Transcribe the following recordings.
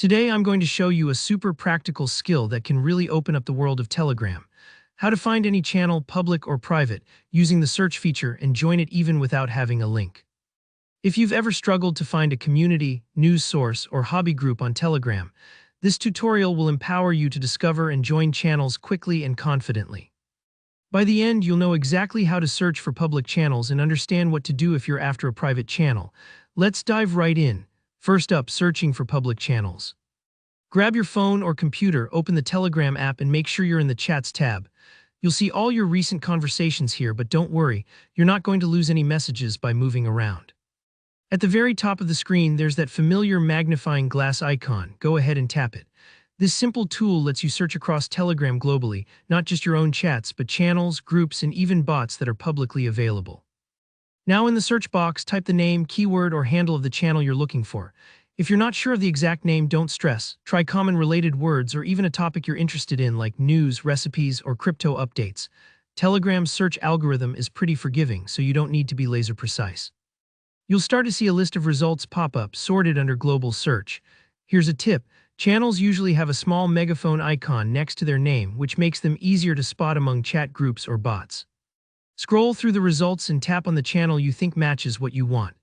Today I'm going to show you a super practical skill that can really open up the world of Telegram. How to find any channel, public or private, using the search feature and join it even without having a link. If you've ever struggled to find a community, news source, or hobby group on Telegram, this tutorial will empower you to discover and join channels quickly and confidently. By the end, you'll know exactly how to search for public channels and understand what to do if you're after a private channel. Let's dive right in. First up, searching for public channels. Grab your phone or computer, open the Telegram app and make sure you're in the Chats tab. You'll see all your recent conversations here, but don't worry, you're not going to lose any messages by moving around. At the very top of the screen, there's that familiar magnifying glass icon. Go ahead and tap it. This simple tool lets you search across Telegram globally, not just your own chats, but channels, groups, and even bots that are publicly available. Now in the search box, type the name, keyword, or handle of the channel you're looking for. If you're not sure of the exact name, don't stress. Try common related words or even a topic you're interested in like news, recipes, or crypto updates. Telegram's search algorithm is pretty forgiving, so you don't need to be laser precise. You'll start to see a list of results pop up, sorted under global search. Here's a tip. Channels usually have a small megaphone icon next to their name, which makes them easier to spot among chat groups or bots. Scroll through the results and tap on the channel you think matches what you want.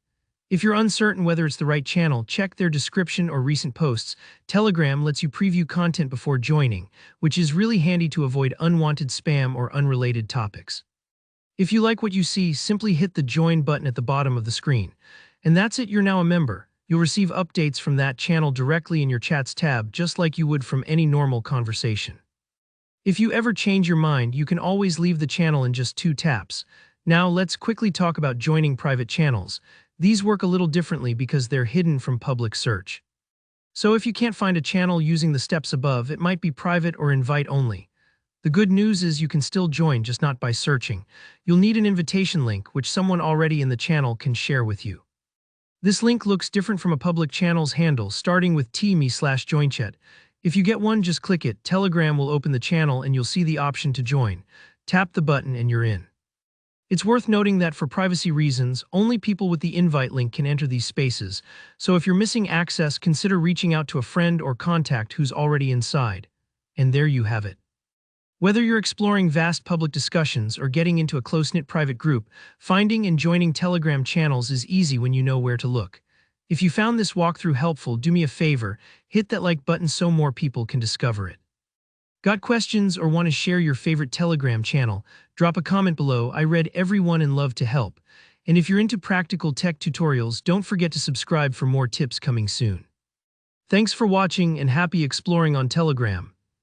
If you're uncertain whether it's the right channel, check their description or recent posts. Telegram lets you preview content before joining, which is really handy to avoid unwanted spam or unrelated topics. If you like what you see, simply hit the join button at the bottom of the screen. And that's it, you're now a member. You'll receive updates from that channel directly in your Chats tab, just like you would from any normal conversation. If you ever change your mind, you can always leave the channel in just 2 taps. Now let's quickly talk about joining private channels. These work a little differently because they're hidden from public search. So if you can't find a channel using the steps above, it might be private or invite only. The good news is you can still join, just not by searching. You'll need an invitation link, which someone already in the channel can share with you. This link looks different from a public channel's handle, starting with t.me/joinchat. If you get one, just click it. Telegram will open the channel and you'll see the option to join. Tap the button and you're in. It's worth noting that for privacy reasons, only people with the invite link can enter these spaces, so if you're missing access, consider reaching out to a friend or contact who's already inside. And there you have it. Whether you're exploring vast public discussions or getting into a close-knit private group, finding and joining Telegram channels is easy when you know where to look. If you found this walkthrough helpful, do me a favor, hit that like button so more people can discover it. Got questions or want to share your favorite Telegram channel? Drop a comment below. I read every one and love to help. And if you're into practical tech tutorials, don't forget to subscribe for more tips coming soon. Thanks for watching and happy exploring on Telegram.